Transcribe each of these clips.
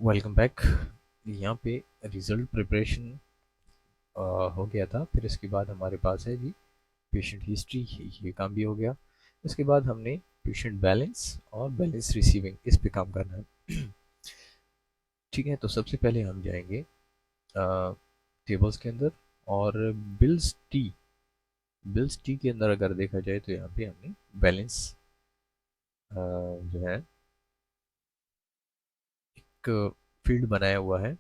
Welcome back. यहाँ पे result preparation हो गया था। फिर इसके बाद हमारे पास है जी पेशेंट हिस्ट्री, ये काम भी हो गया। इसके बाद हमने पेशेंट बैलेंस और बैलेंस रिसीविंग इस पे काम करना है। ठीक है, तो सबसे पहले हम जाएंगे टेबल्स के अंदर और बिल्स टी। बिल्स टी के अंदर अगर देखा जाए तो यहाँ पे हमने बैलेंस जो है एक फील्ड बनाया हुआ है,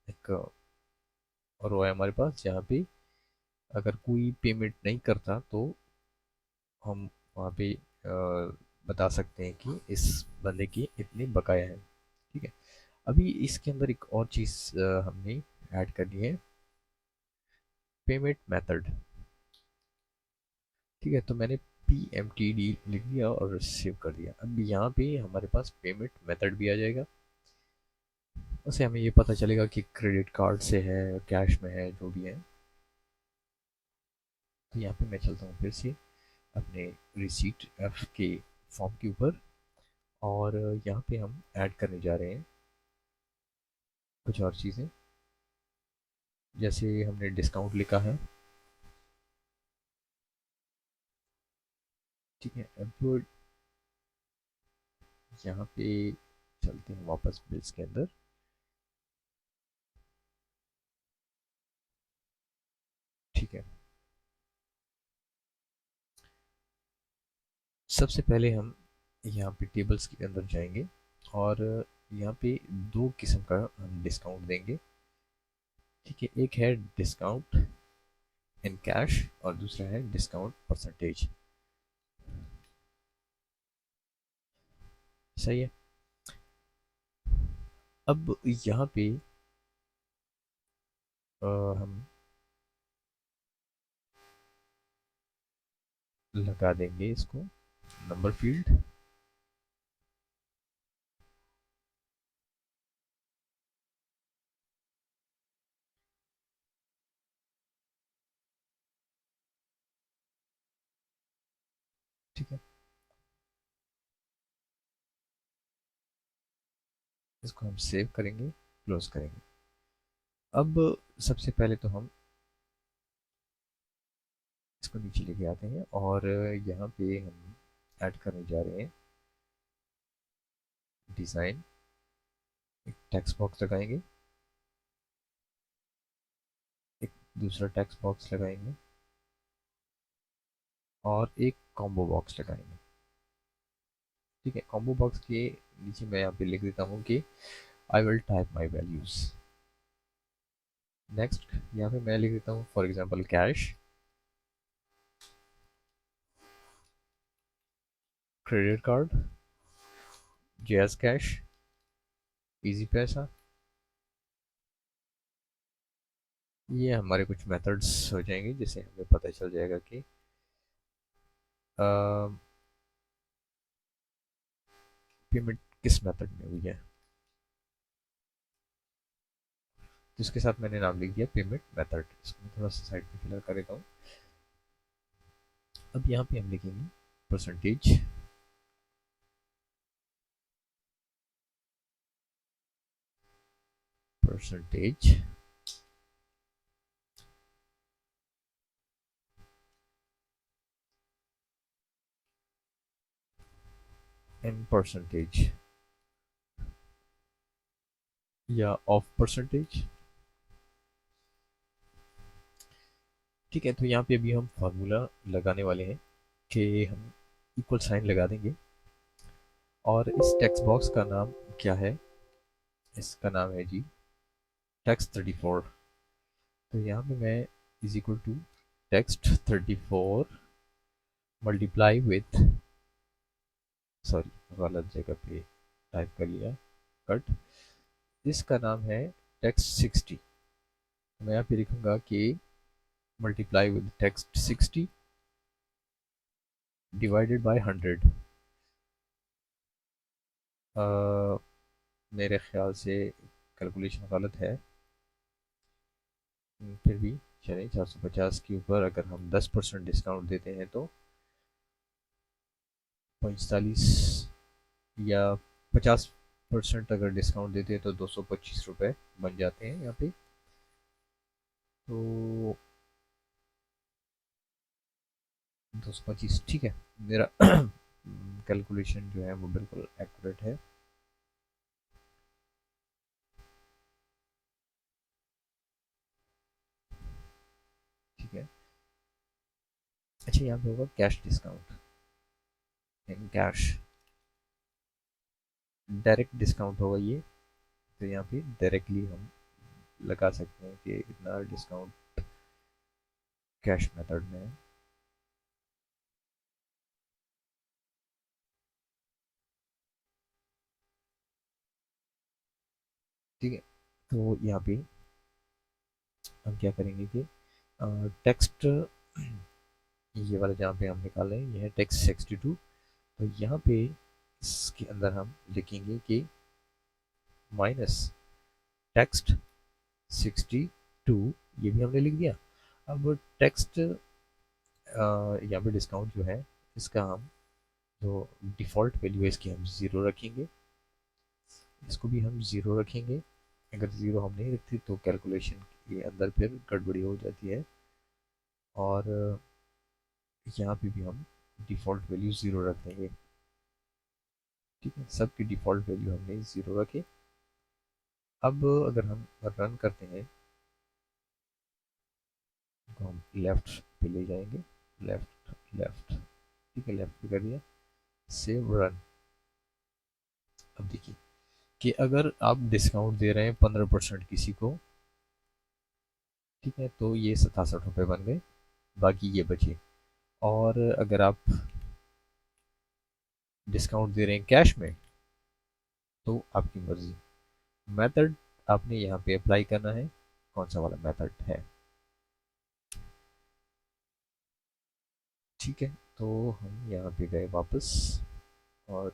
एक रो है हमारे पास, जहाँ पे अगर कोई पेमेंट नहीं करता तो हम वहाँ पे बता सकते हैं कि इस बंदे की इतनी बकाया है। ठीक है, अभी इसके अंदर एक और चीज़ हमने ऐड करनी है, पेमेंट मेथड। ठीक है, तो मैंने PMTD लिख दिया और सेव कर दिया। अब यहाँ पे हमारे पास पेमेंट मेथड भी आ जाएगा। उससे हमें ये पता चलेगा कि क्रेडिट कार्ड से है, कैश में है, जो भी है। तो यहाँ पे मैं चलता हूँ फिर से अपने रिसीट एफ के फॉर्म के ऊपर, और यहाँ पे हम ऐड करने जा रहे हैं कुछ और चीज़ें। जैसे हमने डिस्काउंट लिखा है। ठीक है, अब यहाँ पे चलते हैं वापस बिल्स के अंदर। ठीक है, सबसे पहले हम यहाँ पे टेबल्स के अंदर जाएंगे और यहाँ पे दो किस्म का हम डिस्काउंट देंगे। ठीक है, एक है डिस्काउंट इन कैश और दूसरा है डिस्काउंट परसेंटेज। सही है। अब यहाँ पे हम लगा देंगे इसको नंबर फील्ड। ठीक है, इसको हम सेव करेंगे, क्लोज करेंगे। अब सबसे पहले तो हम इसको नीचे लेके आते हैं और यहाँ पे हम ऐड करने जा रहे हैं डिज़ाइन। एक टेक्स्ट बॉक्स लगाएंगे, एक दूसरा टेक्स्ट बॉक्स लगाएंगे और एक कॉम्बो बॉक्स लगाएंगे। ठीक है, कॉम्बो बॉक्स के नीचे मैं यहाँ पे लिख देता हूँ कि I will type my values. Next, यहाँ पे मैं लिख देता हूँ for example cash, credit card, jazz cash, easy पैसा। ये हमारे कुछ मेथड्स हो जाएंगे जिससे हमें पता चल जाएगा कि पेमेंट किस मेथड में हुई है। जिसके साथ मैंने नाम लिख दिया पेमेंट मेथड। इसको मैं थोड़ा सा साइड पे फिलर कर देता हूँ। अब यहाँ पे हम लिखेंगे परसेंटेज, परसेंटेज एंड परसेंटेज या ऑफ परसेंटेज। ठीक है, तो यहाँ पे अभी हम फार्मूला लगाने वाले हैं कि हम इक्वल साइन लगा देंगे और इस टेक्स्ट बॉक्स का नाम क्या है। इसका नाम है जी टेक्स्ट 34। तो यहाँ पे मैं is equal to text 34 multiply with, sorry गलत जगह पे टाइप कर लिया, कट। इसका नाम है टेक्स्ट 60। मैं यहाँ पे लिखूंगा कि multiply with text 60 divided by 100। मेरे ख्याल से कैलकुलेशन गलत है, फिर भी चलिए 450 के ऊपर अगर हम 10% डिस्काउंट देते हैं तो 45 या 50 परसेंट अगर डिस्काउंट देते हैं तो 225 रुपये बन जाते हैं यहाँ पे। तो 225 ठीक है, मेरा कैलकुलेशन जो है वो बिल्कुल एक्यूरेट है। ठीक है। अच्छा, यहाँ पे होगा cash discount, cash direct discount होगा ये। तो यहाँ पे डायरेक्टली हम लगा सकते हैं कि इतना डिस्काउंट कैश मेथड में है। ठीक है। तो यहाँ पे हम क्या करेंगे कि टेक्स्ट, ये वाला जहाँ पे हम निकालें ये है टेक्स्ट 62। तो यहाँ पे इसके अंदर हम लिखेंगे कि माइनस टेक्स्ट 62, ये भी हमने लिख दिया। अब टेक्स्ट यहाँ पे डिस्काउंट जो है इसका हम जो डिफ़ॉल्ट वैल्यू है इसकी हम ज़ीरो रखेंगे, इसको भी हम ज़ीरो रखेंगे। अगर ज़ीरो हम नहीं रखते तो कैलकुलेशन के अंदर फिर गड़बड़ी हो जाती है। और यहाँ पे भी हम डिफ़ॉल्ट वैल्यू ज़ीरो रख देंगे। ठीक है, सबकी डिफ़ॉल्ट वैल्यू हमने ज़ीरो रखे। अब अगर हम रन करते हैं तो हम लेफ़्ट पे ले जाएंगे, लेफ़्ट लेफ़्ट, ठीक है, लेफ़्ट पे कर दिया, सेव रन। अब देखिए कि अगर आप डिस्काउंट दे रहे हैं 15% किसी को, ठीक है, तो ये 67 रुपये बन गए, बाकी ये बचे। और अगर आप डिस्काउंट दे रहे हैं कैश में तो आपकी मर्जी, मेथड आपने यहाँ पे अप्लाई करना है, कौन सा वाला मेथड है। ठीक है, तो हम यहाँ पे गए वापस और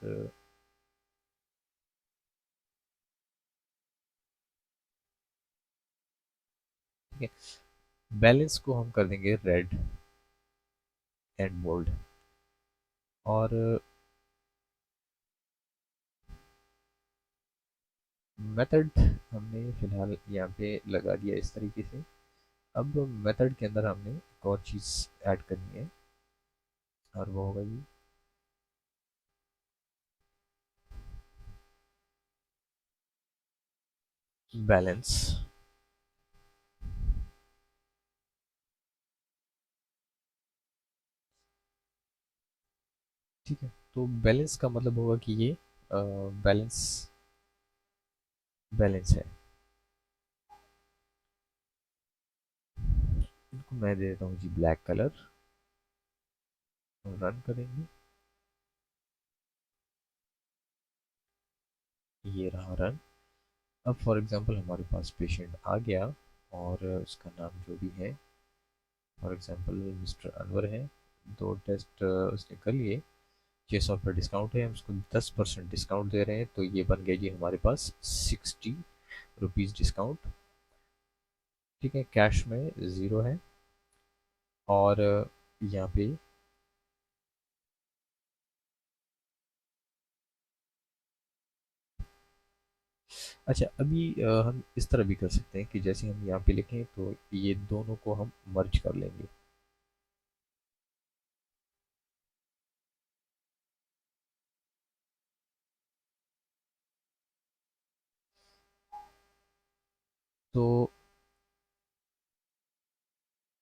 ठीक है, बैलेंस को हम कर देंगे रेड एंड बोल्ड। और मेथड हमने फिलहाल यहाँ पे लगा दिया इस तरीके से। अब मेथड के अंदर हमने एक और चीज़ ऐड करनी है और वो होगा ये बैलेंस। ठीक है, तो बैलेंस का मतलब होगा कि ये बैलेंस बैलेंस है। इनको मैं दे देता हूँ जी ब्लैक कलर, रन करेंगे, ये रहा रन। अब फॉर एग्जांपल हमारे पास पेशेंट आ गया और उसका नाम जो भी है, फॉर एग्जांपल मिस्टर अनवर है, दो टेस्ट उसने कर लिए, 600 रुपये डिस्काउंट है, हम उसको 10% डिस्काउंट दे रहे हैं, तो ये बन गया जी हमारे पास 60 रुपीज़ डिस्काउंट। ठीक है, कैश में ज़ीरो है। और यहाँ पे अच्छा, अभी हम इस तरह भी कर सकते हैं कि जैसे हम यहाँ पे लिखें तो ये दोनों को हम मर्ज कर लेंगे। तो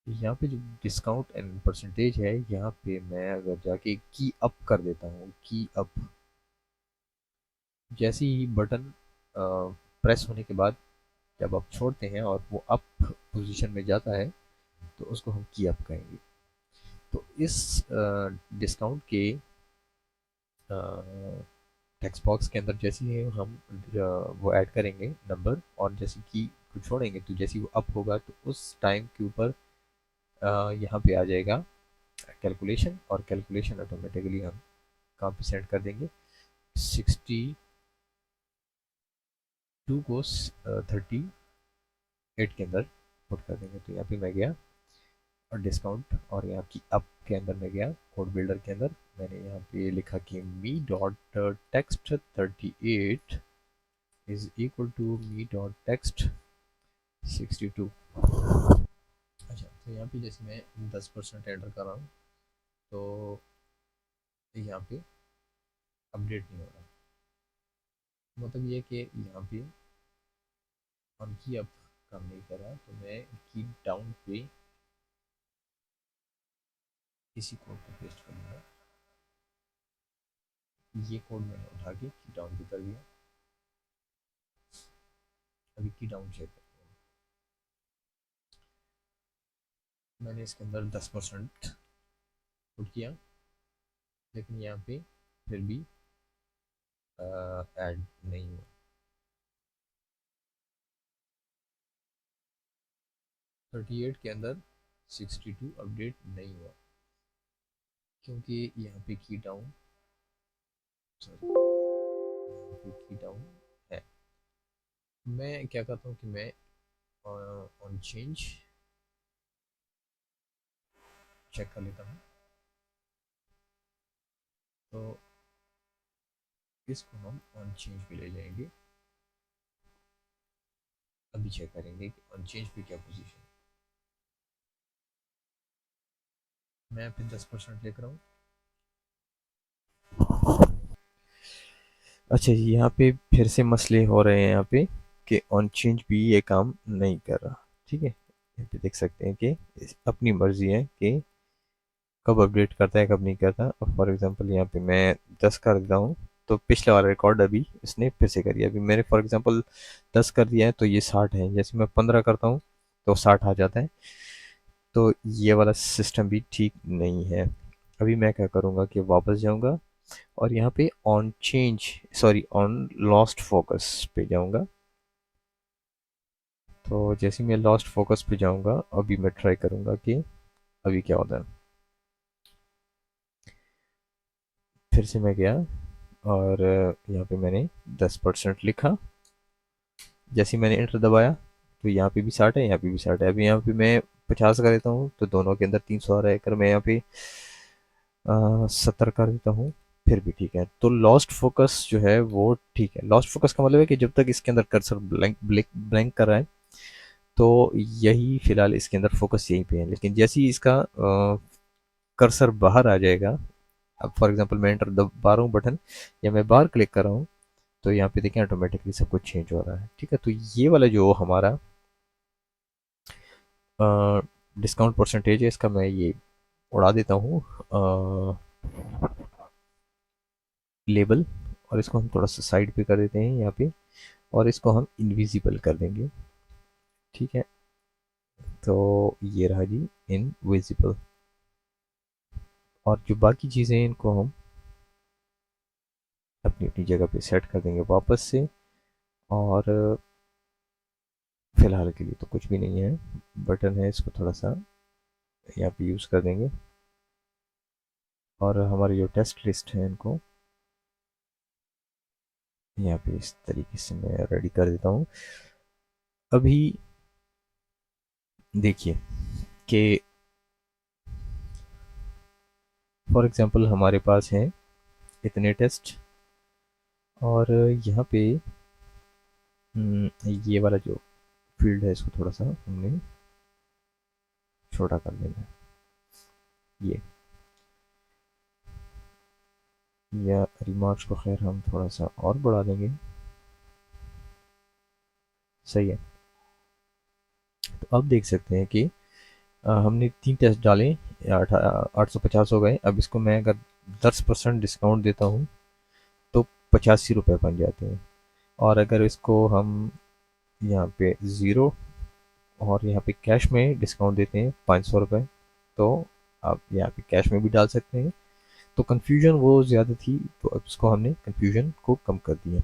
यहाँ पे जो डिस्काउंट एंड परसेंटेज है, यहाँ पे मैं अगर जाके की अप कर देता हूँ, की अप, जैसे ही बटन प्रेस होने के बाद जब आप छोड़ते हैं और वो अप पोजीशन में जाता है तो उसको हम की अप कहेंगे। तो इस डिस्काउंट के टेक्स्ट बॉक्स के अंदर जैसे ही हम वो ऐड करेंगे नंबर और जैसे की को छोड़ेंगे तो जैसे ही वो अप होगा तो उस टाइम के ऊपर यहाँ पे आ जाएगा कैलकुलेशन, और कैलकुलेशन ऑटोमेटिकली हम कहाँ पे सेंड कर देंगे, 62 को 38 के अंदर पुट कर देंगे। तो यहाँ पे मैं गया और डिस्काउंट और यहाँ की अप के अंदर मैं गया कोड बिल्डर के अंदर, मैंने यहाँ पे लिखा कि me dot text 38 is equal to me dot text 62। अच्छा, तो यहाँ पे जैसे मैं 10% एंटर कर रहा हूँ तो यहाँ पे अपडेट नहीं हो रहा। मतलब ये कि यहाँ पे ऑन की अप काम नहीं कर रहा, तो मैं की डाउन पे इसी कोड को पेस्ट करूँगा। ये कोड मैंने उठा के की डाउन पे कर दिया। अभी की डाउन चेक करते हैं। मैंने इसके अंदर 10% पुट किया, लेकिन यहाँ पे फिर भी ऐड नहीं हुआ। 38 के अंदर 62 अपडेट नहीं हुआ, क्योंकि यहाँ पे की डाउन, सॉरी, यहाँ पे की डाउन है। मैं क्या करता हूँ कि मैं ऑन चेंज चेक कर लेता हूँ। तो इसको हम ऑन चेंज पे ले जाएंगे। अभी चेक करेंगे कि ऑन चेंज पे क्या पोजीशन है। मैं फिर 10% लेकर आऊँ। अच्छा जी, यहाँ पे फिर से मसले हो रहे हैं यहाँ पे कि ऑन चेंज भी ये काम नहीं कर रहा। ठीक है, यहाँ पे देख सकते हैं कि अपनी मर्जी है कि कब अपडेट करता है कब नहीं करता। और फॉर एग्जांपल यहाँ पे मैं 10 कर देता हूँ तो पिछले वाला रिकॉर्ड अभी इसने फिर से कर दिया। अभी मैंने फॉर एग्जांपल 10 कर दिया है तो ये 60 है, जैसे मैं 15 करता हूँ तो 60 आ जाता है। तो ये वाला सिस्टम भी ठीक नहीं है। अभी मैं क्या करूँगा कि वापस जाऊँगा और यहाँ पे on change, sorry, on lost focus पे जाऊँगा। तो जैसे मैं लॉस्ट फोकस पे जाऊँगा, अभी मैं ट्राई करूँगा कि अभी क्या होता है। फिर से मैं गया और यहाँ पे मैंने 10% लिखा। जैसे ही मैंने एंटर दबाया तो यहाँ पे भी 60 है, यहाँ पे भी 60 है। अभी यहाँ पे मैं 50 कर देता हूँ तो दोनों के अंदर 300 आ रहा है। अगर मैं यहाँ पे 70 कर देता हूँ फिर भी ठीक है। तो लॉस्ट फोकस जो है वो ठीक है। लॉस्ट फोकस का मतलब है कि जब तक इसके अंदर कर्सर ब्लैंक ब्लैंक ब्लैंक कर रहा है तो यही फिलहाल इसके अंदर फोकस यहीं पे है। लेकिन जैसे ही इसका कर्सर बाहर आ जाएगा, अब फॉर एग्जांपल मैं एंटर दबा रहा हूँ बटन या मैं बाहर क्लिक कर रहा हूँ तो यहाँ पे देखें ऑटोमेटिकली सब कुछ चेंज हो रहा है। ठीक है, तो ये वाला जो हमारा डिस्काउंट परसेंटेज है इसका मैं ये उड़ा देता हूँ लेबल, और इसको हम थोड़ा सा साइड पे कर देते हैं यहाँ पे, और इसको हम इनविजिबल कर देंगे। ठीक है, तो ये रहा जी इनविजिबल। और जो बाकी चीज़ें हैं इनको हम अपनी अपनी जगह पे सेट कर देंगे वापस से। और फिलहाल के लिए तो कुछ भी नहीं है। बटन है, इसको थोड़ा सा यहाँ पे यूज़ कर देंगे। और हमारी जो टेस्ट लिस्ट है इनको यहाँ पे इस तरीके से मैं रेडी कर देता हूँ। अभी देखिए कि फॉर एग्जांपल हमारे पास हैं इतने टेस्ट, और यहाँ पे ये वाला जो फील्ड है इसको थोड़ा सा हमने छोटा कर देना है। ये या रिमार्क्स को खैर हम थोड़ा सा और बढ़ा देंगे। सही है, तो अब देख सकते हैं कि हमने 3 टेस्ट डाले, 850 हो गए। अब इसको मैं अगर 10% डिस्काउंट देता हूँ तो 85 रुपये बन जाते हैं। और अगर इसको हम यहाँ पे ज़ीरो और यहाँ पे कैश में डिस्काउंट देते हैं 500 रुपये, तो आप यहाँ पे कैश में भी डाल सकते हैं। तो कन्फ्यूजन वो ज़्यादा थी तो अब इसको हमने कन्फ्यूजन को कम कर दिया।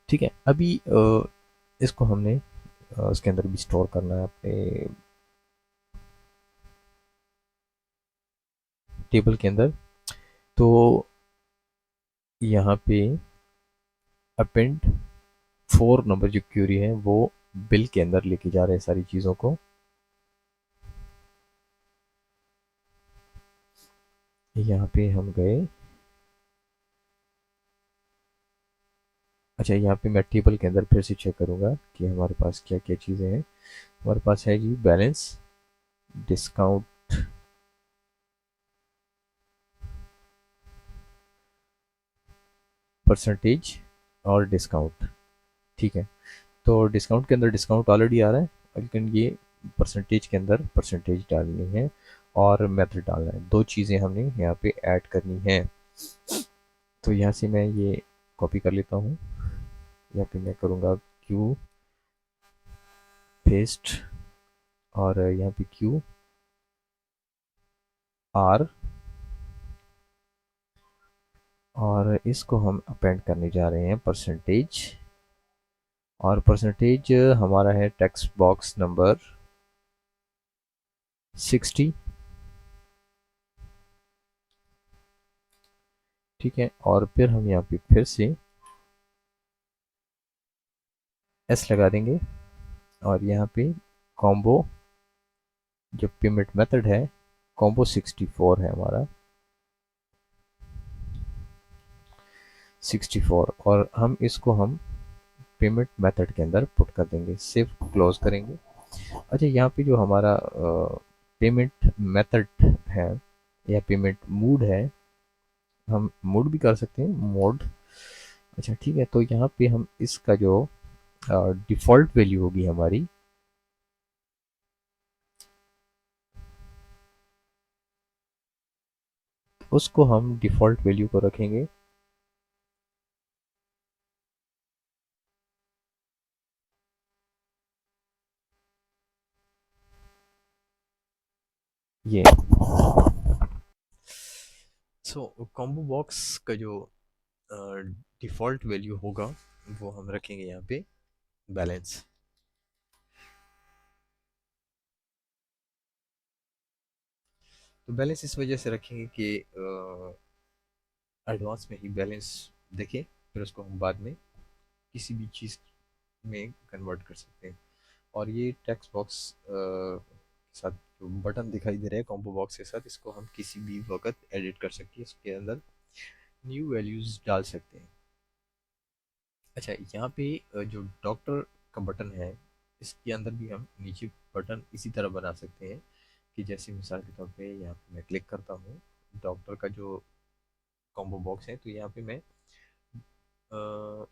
ठीक है, अभी इसको हमने इसके अंदर भी स्टोर करना है अपने टेबल के अंदर। तो यहाँ पे अपेंड 4 नंबर जो क्यूरी है वो बिल के अंदर लेके जा रहे हैं सारी चीज़ों को। यहाँ पे हम गए अच्छा, यहाँ पे मैं टेबल के अंदर फिर से चेक करूँगा कि हमारे पास क्या क्या चीज़ें हैं। हमारे पास है जी बैलेंस, डिस्काउंट, परसेंटेज और डिस्काउंट। ठीक है, तो डिस्काउंट के अंदर डिस्काउंट ऑलरेडी आ रहा है, लेकिन ये परसेंटेज के अंदर परसेंटेज डालनी है और मेथड डालना है। दो चीज़ें हमने यहाँ पे ऐड करनी है। तो यहाँ से मैं ये कॉपी कर लेता हूँ। यहाँ पे मैं करूँगा क्यू पेस्ट, और यहाँ पे क्यू आर, और इसको हम अपेंड करने जा रहे हैं परसेंटेज। और परसेंटेज हमारा है टेक्स्ट बॉक्स नंबर 60। ठीक है, और फिर हम यहाँ पे फिर से एस लगा देंगे, और यहाँ पे कॉम्बो जो पेमेंट मेथड है, कॉम्बो 64 है हमारा, 64, और हम इसको हम पेमेंट मेथड के अंदर पुट कर देंगे। सेव क्लोज करेंगे। अच्छा, यहाँ पे जो हमारा पेमेंट मेथड है या पेमेंट मूड है, हम मूड भी कर सकते हैं, मोड। अच्छा ठीक है, तो यहाँ पे हम इसका जो डिफ़ॉल्ट वैल्यू होगी हमारी, उसको हम डिफ़ॉल्ट वैल्यू को रखेंगे ये। सो कॉम्बो बॉक्स का जो डिफ़ॉल्ट वैल्यू होगा वो हम रखेंगे यहाँ पे बैलेंस। तो बैलेंस इस वजह से रखेंगे कि एडवांस में ही बैलेंस देखें, फिर उसको हम बाद में किसी भी चीज़ में कन्वर्ट कर सकते हैं। और ये टेक्स्ट बॉक्स के साथ जो बटन दिखाई दे रहा है कॉम्बो बॉक्स के साथ, इसको हम किसी भी वक्त एडिट कर सकते हैं, इसके अंदर न्यू वैल्यूज़ डाल सकते हैं। अच्छा, यहाँ पे जो डॉक्टर का बटन है, इसके अंदर भी हम नीचे बटन इसी तरह बना सकते हैं कि जैसे मिसाल के तौर पे यहाँ पे मैं क्लिक करता हूँ डॉक्टर का जो कॉम्बो बॉक्स है, तो यहाँ पे मैं अ,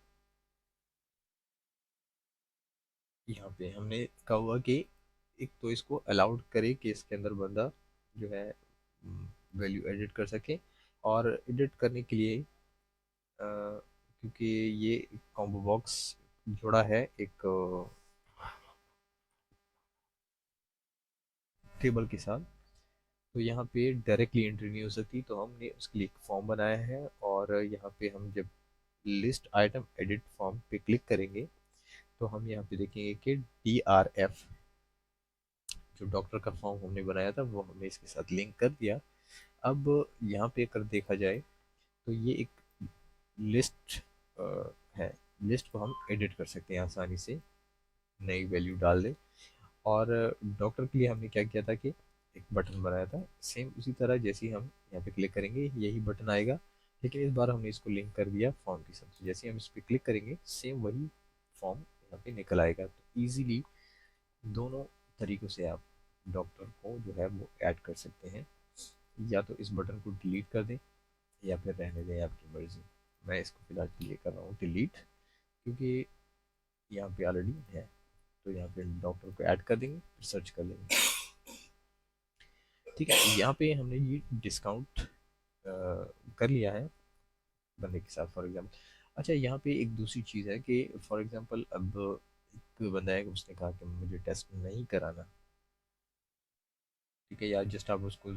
यहाँ पे हमने कहा हुआ कि एक तो इसको अलाउड करे कि इसके अंदर बंदा जो है वैल्यू एडिट कर सके। और एडिट करने के लिए क्योंकि ये कॉम्बो बॉक्स जोड़ा है एक टेबल के साथ, तो यहाँ पे डायरेक्टली एंट्री नहीं हो सकती, तो हमने उसके लिए एक फॉर्म बनाया है। और यहाँ पे हम जब लिस्ट आइटम एडिट फॉर्म पे क्लिक करेंगे, तो हम यहाँ पे देखेंगे कि DRF जो डॉक्टर का फॉर्म हमने बनाया था वो हमने इसके साथ लिंक कर दिया। अब यहाँ पे अगर देखा जाए तो ये एक लिस्ट है, लिस्ट को हम एडिट कर सकते हैं आसानी से, नई वैल्यू डाल दें। और डॉक्टर के लिए हमने क्या किया था कि एक बटन बनाया था, सेम उसी तरह जैसे ही हम यहाँ पे क्लिक करेंगे यही बटन आएगा, लेकिन इस बार हमने इसको लिंक कर दिया फॉर्म के साथ। तो जैसे ही हम इस पर क्लिक करेंगे सेम वही फॉर्म यहाँ पे निकल आएगा। तो ईजिली दोनों तरीक़ों से आप डॉक्टर को जो है वो ऐड कर सकते हैं, या तो इस बटन को डिलीट कर दें या फिर रहने दें, आपकी मर्ज़ी। मैं इसको फ़िलहाल के लिए कर रहा हूँ डिलीट, क्योंकि यहाँ पे ऑलरेडी है। तो यहाँ पे डॉक्टर को ऐड कर देंगे, फिर सर्च कर लेंगे। ठीक है, यहाँ पे हमने ये डिस्काउंट कर लिया है बंदे के साथ, फॉर एग्जांपल। अच्छा, यहाँ पे एक दूसरी चीज़ है कि फॉर एग्जांपल अब एक बंदा है, उसने कहा कि मुझे टेस्ट नहीं कराना। ठीक है, या जस्ट आप उसको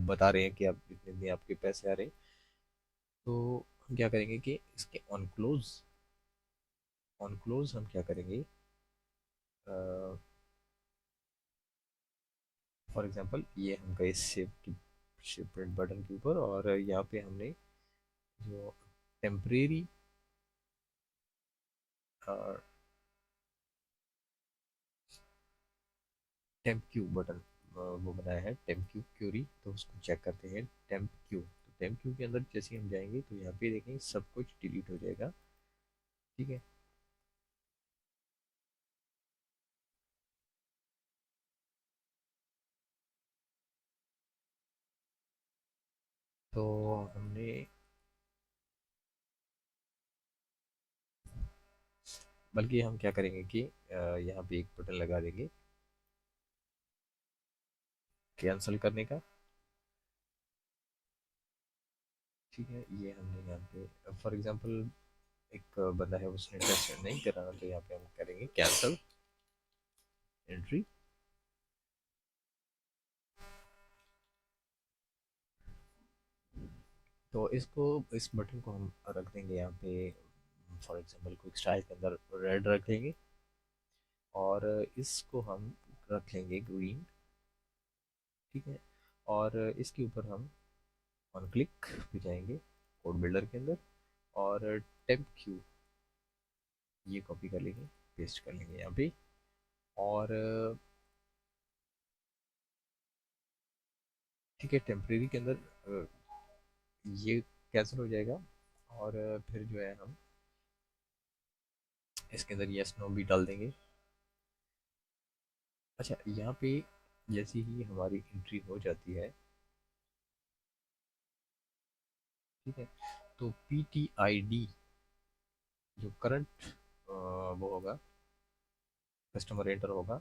बता रहे हैं कि आप इतने दिन आपके पैसे आ रहे हैं, तो हम क्या करेंगे कि इसके ऑन क्लोज हम क्या करेंगे, फॉर एग्जांपल ये हम गए सेव की प्रिंट बटन के ऊपर, और यहाँ पे हमने जो टेम्परेरी टेम्प क्यू बटन वो बनाया है, टेम्प क्यू क्यूरी, तो उसको चेक करते हैं। टेम्प क्यू, तो टेम्प क्यू के अंदर जैसे ही हम जाएंगे तो यहाँ पे देखेंगे सब कुछ डिलीट हो जाएगा। ठीक है। तो हमने बल्कि हम क्या करेंगे कि यहाँ पे एक बटन लगा देंगे कैंसिल करने का। ठीक है, ये हमने यहाँ पे फॉर एग्जांपल एक बंदा है उसने टेस्ट नहीं कराना, तो यहाँ पे हम करेंगे कैंसिल एंट्री। तो इसको इस बटन को हम रख देंगे यहाँ पे फॉर एग्जांपल क्विक स्टाइल के अंदर रेड रख देंगे, और इसको हम रख लेंगे ग्रीन। ठीक है, और इसके ऊपर हम ऑन क्लिक पे जाएंगे कोड बिल्डर के अंदर, और टेम्प क्यू ये कॉपी कर लेंगे, पेस्ट कर लेंगे यहाँ पे, और ठीक है टेम्परेरी के अंदर ये कैंसिल हो जाएगा। और फिर जो है हम इसके अंदर यस नो भी डाल देंगे। अच्छा, यहाँ पे जैसे ही हमारी एंट्री हो जाती है, ठीक है, तो पी टी आई डी जो करंट वो होगा, कस्टमर एंटर होगा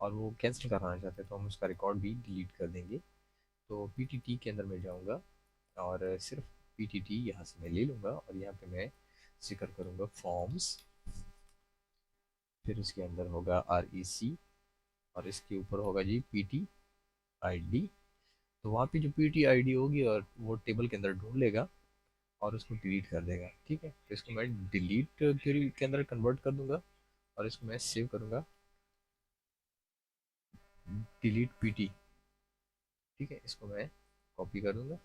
और वो कैंसिल कराना चाहते हैं, तो हम उसका रिकॉर्ड भी डिलीट कर देंगे। तो पी टी टी के अंदर मैं जाऊँगा और सिर्फ पी टी टी यहाँ से मैं ले लूँगा, और यहाँ पे मैं जिक्र करूँगा फॉर्म्स, फिर इसके अंदर होगा आर ई सी, और इसके ऊपर होगा G P T I D. तो वहाँ पे जो पी टी आई डी होगी और वो टेबल के अंदर ढूंढ लेगा और उसको डिलीट कर देगा। ठीक है, तो इसको मैं डिलीट के अंदर कन्वर्ट कर दूंगा, और इसको मैं सेव करूंगा डिलीट पीटी। ठीक है, इसको मैं कॉपी कर दूंगा,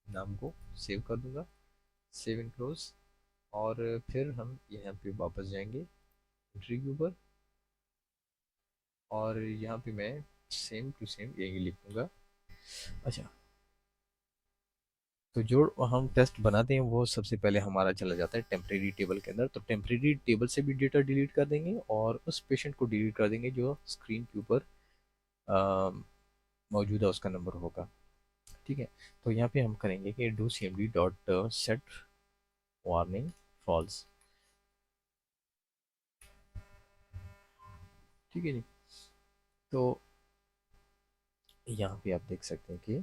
नाम को सेव कर दूंगा, सेव इन क्लोज, और फिर हम यहाँ पे वापस जाएंगे एंट्री के ऊपर, और यहाँ पे मैं सेम टू सेम यही लिखूंगा। अच्छा, तो जो हम टेस्ट बनाते हैं वो सबसे पहले हमारा चला जाता है टेम्परेरी टेबल के अंदर। तो टेम्परेरी टेबल से भी डेटा डिलीट कर देंगे और उस पेशेंट को डिलीट कर देंगे जो स्क्रीन के ऊपर मौजूदा उसका नंबर होगा। ठीक है, तो यहाँ पे हम करेंगे कि do C M D dot set warning false. ठीक है जी, तो यहाँ पे आप देख सकते हैं कि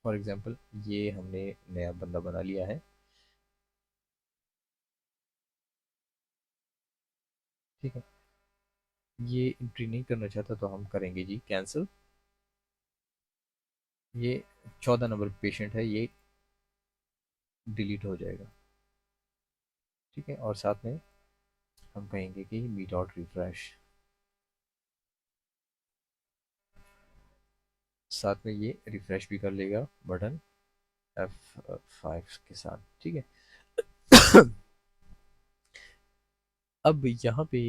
फॉर एग्जांपल ये हमने नया बंदा बना लिया है। ठीक है, ये एंट्री नहीं करना चाहता तो हम करेंगे जी कैंसिल। ये 14 नंबर पेशेंट है, ये डिलीट हो जाएगा। ठीक है, और साथ में हम कहेंगे कि मी डॉट रिफ्रेश, साथ में ये रिफ्रेश भी कर लेगा बटन F5 के साथ। ठीक है, अब यहाँ पे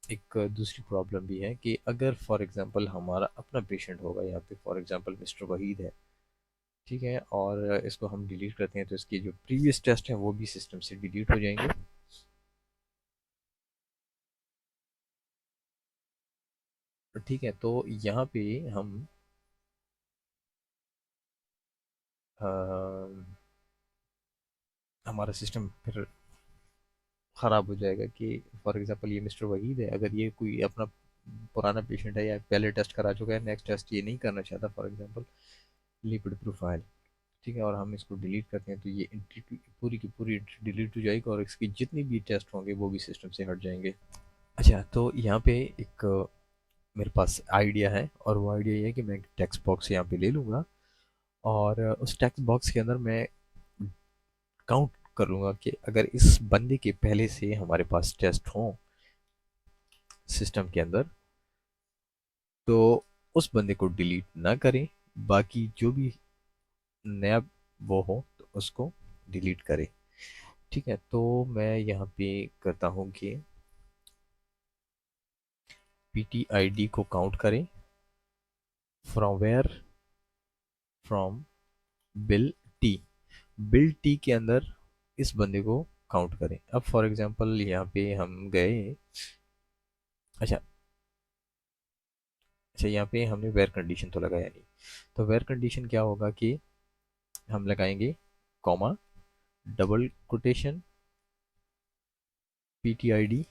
एक दूसरी प्रॉब्लम भी है कि अगर फॉर एग्जांपल हमारा अपना पेशेंट होगा, यहाँ पे फॉर एग्जांपल मिस्टर वहीद है, ठीक है, और इसको हम डिलीट करते हैं तो इसकी जो प्रीवियस टेस्ट है वो भी सिस्टम से डिलीट हो जाएंगे। ठीक है, तो यहाँ पे हम अ, हमारा सिस्टम फिर ख़राब हो जाएगा कि फॉर एग्जांपल ये मिस्टर वहीद है, अगर ये कोई अपना पुराना पेशेंट है या पहले टेस्ट करा चुका है, नेक्स्ट टेस्ट ये नहीं करना चाहता फॉर एग्जांपल लिपिड प्रोफाइल, ठीक है, और हम इसको डिलीट करते हैं, तो ये एंट्री पूरी की पूरी डिलीट हो जाएगी और इसकी जितनी भी टेस्ट होंगे वो भी सिस्टम से हट जाएंगे। अच्छा, तो यहाँ पे एक मेरे पास आइडिया है, और वो आइडिया ये है कि मैं एक टेक्स्ट बॉक्स यहाँ पे ले लूँगा, और उस टेक्स्ट बॉक्स के अंदर मैं काउंट कर लूँगा कि अगर इस बंदे के पहले से हमारे पास टेस्ट हों सिस्टम के अंदर, तो उस बंदे को डिलीट ना करें, बाकी जो भी नया वो हो तो उसको डिलीट करें। ठीक है, तो मैं यहाँ पे करता हूँ कि पी टी आई डी को काउंट करें from where, from bill T, bill T के अंदर इस बंदे को काउंट करें। अब फॉर एग्जांपल यहाँ पे हम गए। अच्छा अच्छा, यहाँ पे हमने वेयर कंडीशन तो लगाया नहीं। तो वेयर कंडीशन क्या होगा कि हम लगाएंगे comma, double quotation, PTID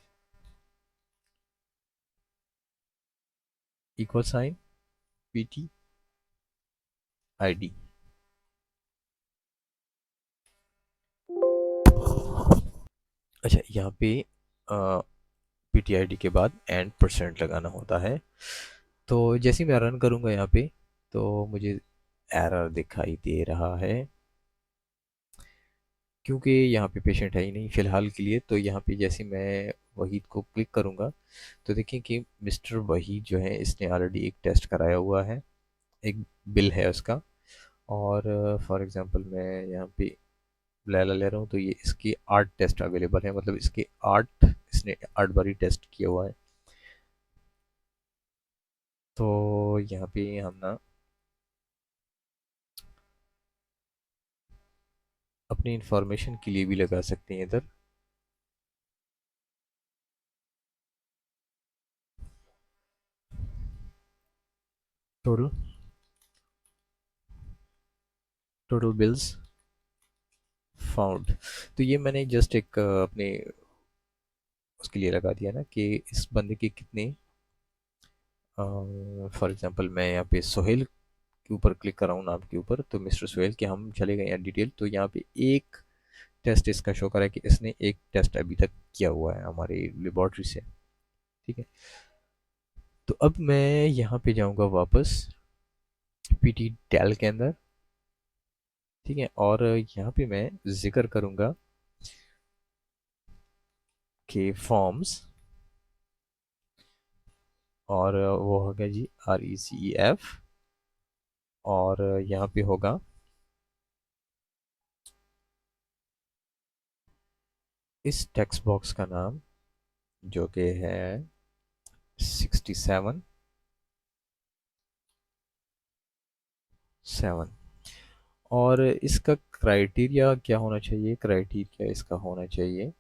equal sign PTID। अच्छा, यहाँ पे PTID के बाद एंड परसेंट लगाना होता है। तो जैसे ही मैं रन करूँगा यहाँ पे, तो मुझे एरर दिखाई दे रहा है, क्योंकि यहाँ पे पेशेंट है ही नहीं फ़िलहाल के लिए। तो यहाँ पे जैसे मैं वहीद को क्लिक करूँगा, तो देखिए कि मिस्टर वहीद जो है इसने ऑलरेडी एक टेस्ट कराया हुआ है, एक बिल है उसका। और फॉर एग्जांपल मैं यहाँ पे लैला ले रहा हूँ, तो ये इसकी 8 टेस्ट अवेलेबल है, मतलब इसके 8, इसने 8 बारी टेस्ट किया हुआ है। तो यहाँ पे हम ना अपनी इंफॉर्मेशन के लिए भी लगा सकते हैं इधर। Total total bills found. तो ये मैंने जस्ट एक अपने उसके लिए लगा दिया ना कि इस बंदे के कितने। फॉर एग्जांपल मैं यहाँ पे सोहेल के ऊपर क्लिक कर रहा हूँ, नाम के ऊपर, तो मिस्टर सोहेल के हम चले गए हैं डिटेल। तो यहाँ पे एक टेस्ट इसका शो करा है कि इसने एक टेस्ट अभी तक किया हुआ है हमारी लेबॉर्ट्री से। ठीक है, तो अब मैं यहाँ पे जाऊँगा वापस PT टैल के अंदर। ठीक है, और यहाँ पे मैं जिक्र करूँगा कि फॉर्म्स, और वो होगा जी RECEF। और यहाँ पे होगा इस टेक्स्ट बॉक्स का नाम, जो कि है 67 और इसका क्राइटेरिया क्या होना चाहिए? क्राइटेरिया इसका होना चाहिए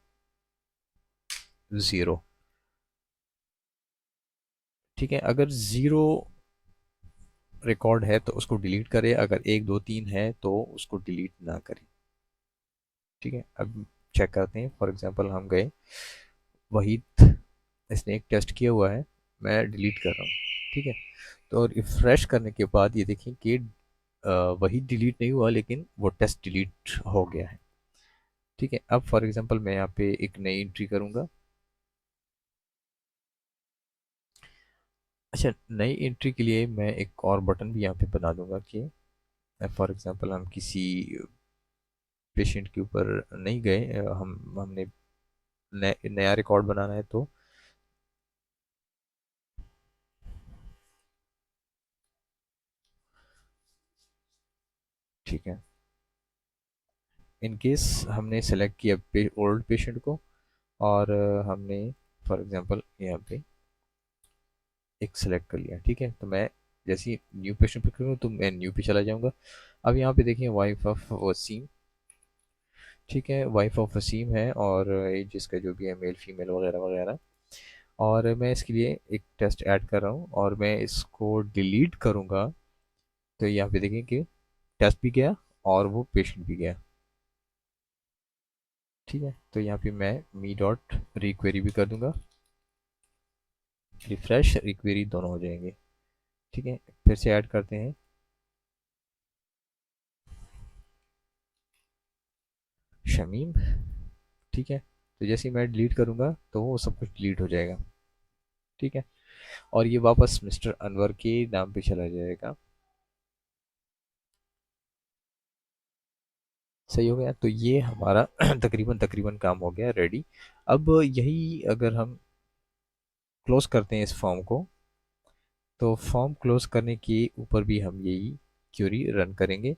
0। ठीक है, अगर 0 रिकॉर्ड है तो उसको डिलीट करें, अगर 1 2 3 है तो उसको डिलीट ना करें। ठीक है, अब चेक करते हैं। फॉर एग्जांपल हम गए वहीद, इसने एक टेस्ट किया हुआ है, मैं डिलीट कर रहा हूँ। ठीक है, तो रिफ्रेश करने के बाद ये देखें कि वही डिलीट नहीं हुआ, लेकिन वो टेस्ट डिलीट हो गया है। ठीक है, अब फॉर एग्जांपल मैं यहाँ पे एक नई एंट्री करूँगा। अच्छा, नई एंट्री के लिए मैं एक और बटन भी यहाँ पे बना दूंगा कि फॉर एग्जांपल हम किसी पेशेंट के ऊपर नहीं गए, हमने नया रिकॉर्ड बनाना है। तो ठीक है, इन केस हमने सेलेक्ट किया ओल्ड पेशेंट को, और हमने फॉर एग्जांपल यहाँ पे एक सेलेक्ट कर लिया। ठीक है, तो मैं जैसे ही न्यू पेशेंट पे करूँ तो मैं न्यू पे चला जाऊँगा। अब यहाँ पे देखिए वाइफ ऑफ वसीम। ठीक है, वाइफ ऑफ वसीम है, और एज इसका जो भी है मेल फीमेल वगैरह वगैरह। और मैं इसके लिए एक टेस्ट ऐड कर रहा हूँ, और मैं इसको डिलीट करूँगा। तो यहाँ पे देखिए कि टेस्ट भी गया और वो पेशेंट भी गया। ठीक है, तो यहाँ पे मैं मी डॉट रिक्वेरी भी कर दूंगा, रिफ्रेश रिक्वेरी दोनों हो जाएंगे। ठीक है, फिर से ऐड करते हैं शमीम। ठीक है, तो जैसे ही मैं डिलीट करूँगा तो वो सब कुछ डिलीट हो जाएगा। ठीक है, और ये वापस मिस्टर अनवर के नाम पे चला जाएगा। सही हो गया, तो ये हमारा तकरीबन तकरीबन काम हो गया रेडी। अब यही अगर हम क्लोज करते हैं इस फॉर्म को, तो फॉर्म क्लोज करने के ऊपर भी हम यही क्यूरी रन करेंगे।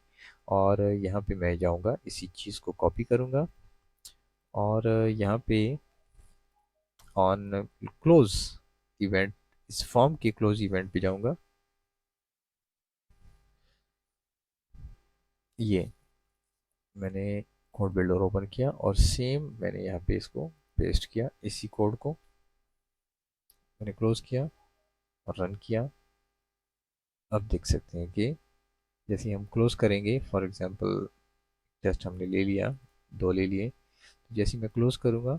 और यहाँ पे मैं जाऊँगा, इसी चीज़ को कॉपी करूँगा, और यहाँ पे ऑन क्लोज इवेंट, इस फॉर्म के क्लोज इवेंट पे जाऊँगा। ये मैंने कोड बिल्डर ओपन किया और सेम मैंने यहाँ पे इसको पेस्ट किया, इसी कोड को मैंने क्लोज किया और रन किया। अब देख सकते हैं कि जैसे ही हम क्लोज करेंगे, फॉर एग्जांपल टेस्ट हमने ले लिया, 2 ले लिए, तो जैसे ही मैं क्लोज करूँगा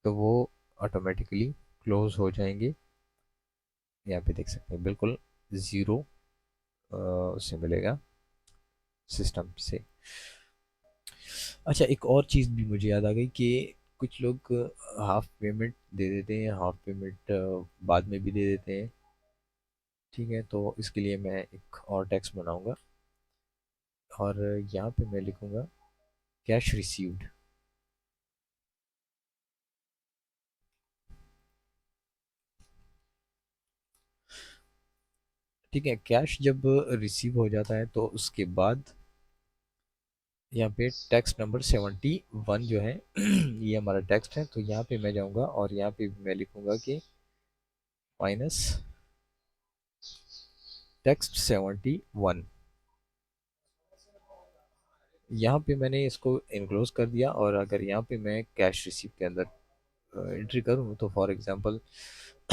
तो वो ऑटोमेटिकली क्लोज हो जाएंगे। यहाँ पे देख सकते हैं बिल्कुल ज़ीरो उससे मिलेगा सिस्टम से। अच्छा, एक और चीज़ भी मुझे याद आ गई कि कुछ लोग हाफ पेमेंट दे देते हैं, हाफ पेमेंट बाद में भी दे देते हैं। ठीक है, तो इसके लिए मैं एक और टैक्स बनाऊंगा और यहाँ पे मैं लिखूंगा कैश रिसीव्ड। ठीक है, कैश जब रिसीव हो जाता है तो उसके बाद यहाँ पे टैक्स नंबर 71 जो है ये हमारा टैक्स है, तो यहाँ पे मैं जाऊँगा और यहाँ पे मैं लिखूंगा कि माइनस टैक्स 71। यहाँ पे मैंने इसको इनक्लोज कर दिया और अगर यहाँ पे मैं कैश रिसीव के अंदर एंट्री करूँ तो फॉर एग्जांपल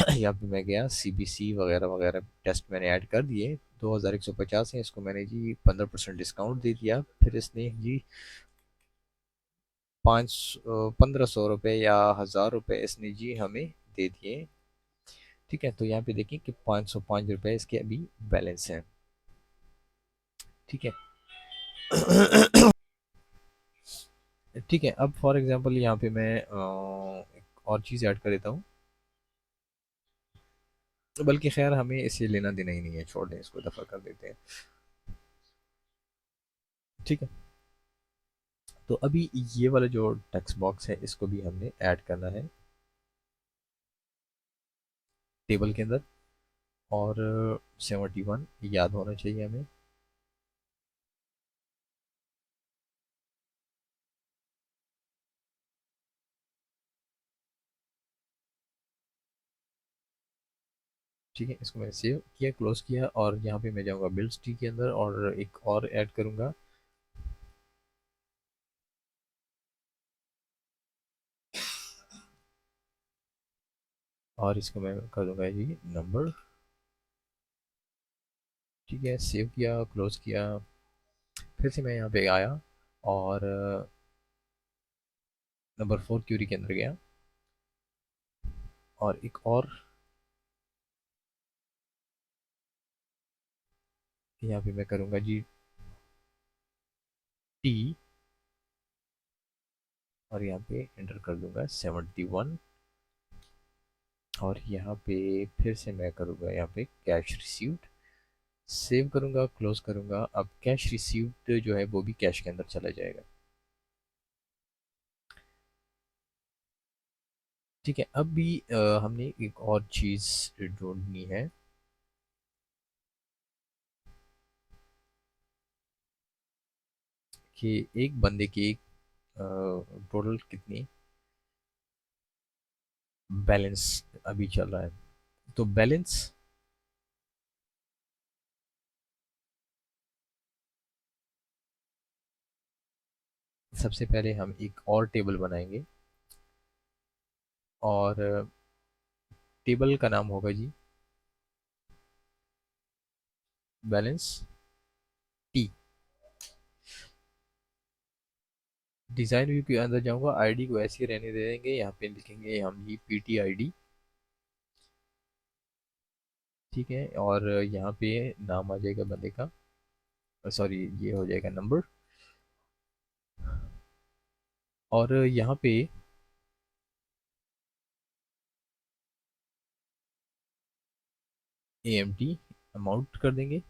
यहाँ पे मैं गया, सीबीसी वगैरह वगैरह टेस्ट मैंने ऐड कर दिए, 2150 है, इसको मैंने जी 15% डिस्काउंट दे दिया, फिर इसने जी 1500 रुपये या 1000 रुपये इसने जी हमें दे दिए। ठीक है, तो यहाँ पे देखिए कि 505 रुपये इसके अभी बैलेंस है। ठीक है। ठीक है, अब फॉर एग्जांपल यहाँ पे मैं एक और चीज़ ऐड कर देता हूँ, बल्कि खैर हमें इसे लेना देना ही नहीं है, छोड़ दें इसको, दफ़ा कर देते हैं। ठीक है, तो अभी ये वाला जो टेक्स्ट बॉक्स है इसको भी हमने ऐड करना है टेबल के अंदर, और 71 याद होना चाहिए हमें। ठीक है, इसको मैंने सेव किया, क्लोज किया और यहाँ पे मैं जाऊँगा बिल्स टी के अंदर और एक और ऐड करूँगा। और इसको मैं कर दूँगा जी नंबर। ठीक है, सेव किया, क्लोज किया, फिर से मैं यहाँ पे आया और नंबर 4 क्यूरी के अंदर गया और एक और यहाँ पे मैं करूँगा जी टी और यहाँ पे एंटर कर दूँगा 71 और यहाँ पे फिर से मैं करूँगा यहाँ पे कैश रिसीव्ड, सेव करूँगा, क्लोज करूँगा। अब कैश रिसीव्ड जो है वो भी कैश के अंदर चला जाएगा। ठीक है, अब भी हमने एक और चीज़ ढूंढनी है कि एक बंदे की टोटल कितनी बैलेंस अभी चल रहा है। तो बैलेंस सबसे पहले हम एक और टेबल बनाएंगे और टेबल का नाम होगा जी बैलेंस टी। डिज़ाइन व्यू के अंदर जाऊंगा, आईडी को ऐसे ही रहने दे देंगे, यहाँ पे लिखेंगे हम जी पीटी आईडी। ठीक है, और यहाँ पे नाम आ जाएगा बंदे का, सॉरी ये हो जाएगा नंबर, और यहाँ पे AMT अमाउंट कर देंगे,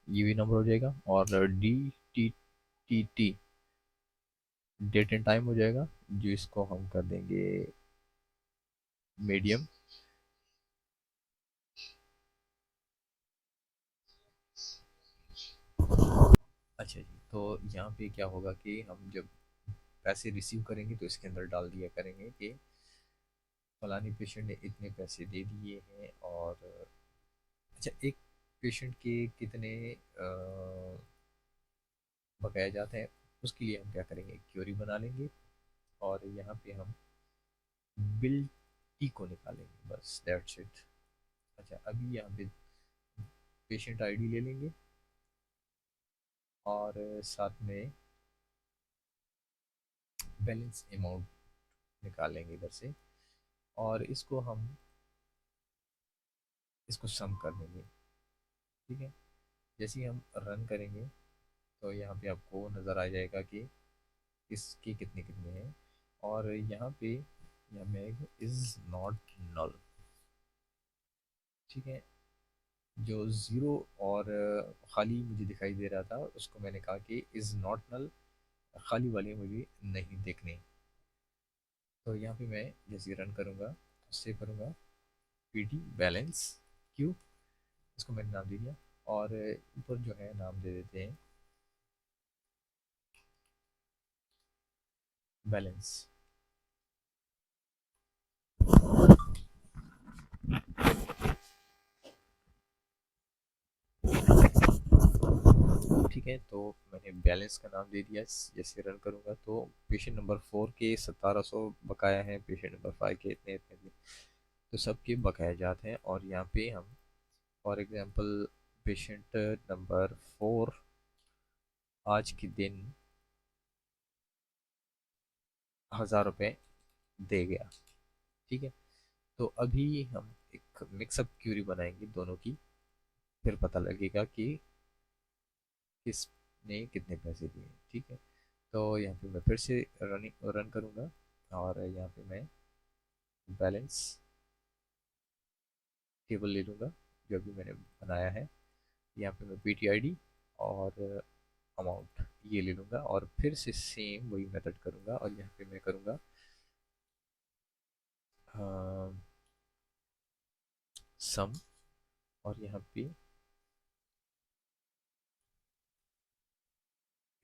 ये भी नंबर हो जाएगा, और DTTT डेट एंड टाइम हो जाएगा, जो इसको हम कर देंगे मीडियम। अच्छा जी, तो यहाँ पे क्या होगा कि हम जब पैसे रिसीव करेंगे तो इसके अंदर डाल दिया करेंगे कि फलानी पेशेंट ने इतने पैसे दे दिए हैं, और अच्छा, एक पेशेंट के कितने बकाया जाते हैं उसके लिए हम क्या करेंगे, क्यूरी बना लेंगे और यहाँ पे हम बिल्ड टी को निकालेंगे, बस दैट्स इट। अच्छा, अभी यहाँ पे पेशेंट आईडी ले लेंगे और साथ में बैलेंस अमाउंट निकाल लेंगे इधर से, और इसको सम कर देंगे। ठीक है, जैसे ही हम रन करेंगे तो यहाँ पे आपको नज़र आ जाएगा कि इसके कितने कितने हैं, और यहाँ पे यहाँ में इज़ नॉट नल। ठीक है, जो ज़ीरो और खाली मुझे दिखाई दे रहा था उसको मैंने कहा कि इज़ नॉट नल, खाली वाले मुझे नहीं देखने। तो यहाँ पे मैं जैसे रन करूँगा तो सेव करूँगा पी टी बैलेंस क्यू, इसको मैंने नाम दे दिया, और ऊपर जो है नाम दे देते हैं बैलेंस। ठीक है, तो मैंने बैलेंस का नाम दे दिया। जैसे रन करूँगा तो पेशेंट नंबर 4 के 1700 बकाया हैं, पेशेंट नंबर 5 के इतने इतने इतने, तो सबके बकाया जाते हैं। और यहाँ पे हम फॉर एग्जांपल पेशेंट नंबर 4 आज के दिन 1000 रुपये दे गया। ठीक है, तो अभी हम एक मिक्सअप क्यूरी बनाएंगे दोनों की, फिर पता लगेगा कि किसने कितने पैसे दिए। ठीक है, तो यहाँ पे मैं फिर से रन करूँगा और यहाँ पे मैं बैलेंस टेबल ले लूँगा जो अभी मैंने बनाया है। यहाँ पे मैं पी टी आई डी और अमाउंट ये ले लूँगा, और फिर से सेम वही मेथड करूँगा, और यहाँ पे मैं करूँगा सम, और यहाँ पे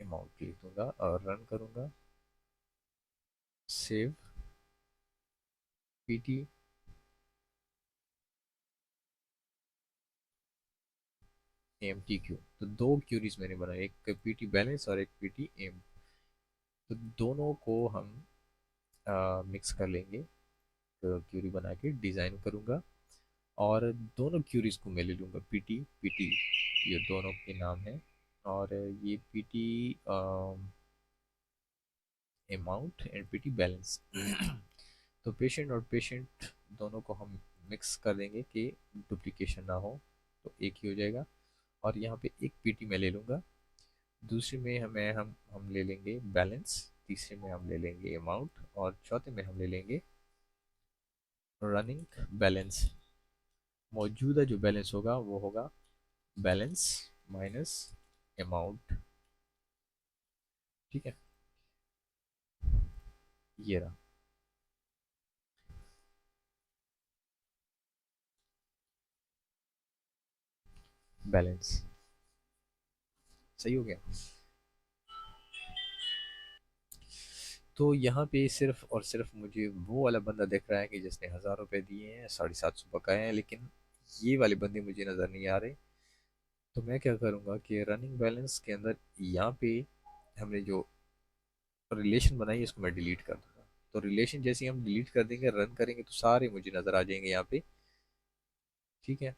अमाउंट लिख दूँगा और रन करूँगा। Save P T M T Q, तो दो क्यूरीज मैंने बनाई, एक पी टी बैलेंस और एक पी टी एम। तो दोनों को हम मिक्स कर लेंगे, तो क्यूरी बना के डिज़ाइन करूँगा, और दोनों क्यूरीज को मैं ले लूँगा पी टी, ये दोनों के नाम हैं, और ये P T amount and P T balance. तो पेशेंट और पेशेंट दोनों को हम मिक्स कर देंगे कि डुप्लीकेशन ना हो, तो एक ही हो जाएगा। और यहाँ पे एक पीटी मैं ले लूँगा, दूसरे में हम ले लेंगे बैलेंस, तीसरे में हम ले लेंगे अमाउंट, और चौथे में हम ले लेंगे रनिंग बैलेंस। मौजूदा जो बैलेंस होगा वो होगा बैलेंस माइनस अमाउंट। ठीक है, ये रहा बैलेंस। सही हो गया। तो यहाँ पे सिर्फ और सिर्फ मुझे वो वाला बंदा दिख रहा है कि जिसने 1000 रुपये दिए हैं, 750 बकाए हैं, लेकिन ये वाले बंदे मुझे नज़र नहीं आ रहे। तो मैं क्या करूँगा कि रनिंग बैलेंस के अंदर यहाँ पे हमने जो रिलेशन बनाई है इसको मैं डिलीट कर दूंगा। तो रिलेशन जैसे ही हम डिलीट कर देंगे, रन करेंगे, तो सारे मुझे नज़र आ जाएंगे यहाँ पे। ठीक है,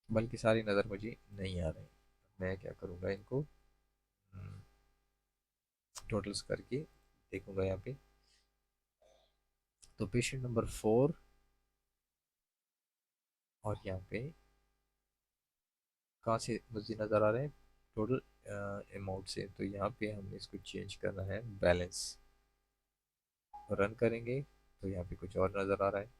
बल्कि सारे नज़र मुझे नहीं आ रहे। मैं क्या करूँगा, इनको टोटल्स करके देखूंगा यहाँ पे। तो पेशेंट नंबर 4 और यहाँ पे कहाँ से मुझे नज़र आ रहे हैं, टोटल अमाउंट से। तो यहाँ पे हमने इसको चेंज करना है बैलेंस, रन करेंगे तो यहाँ पे कुछ और नज़र आ रहा है।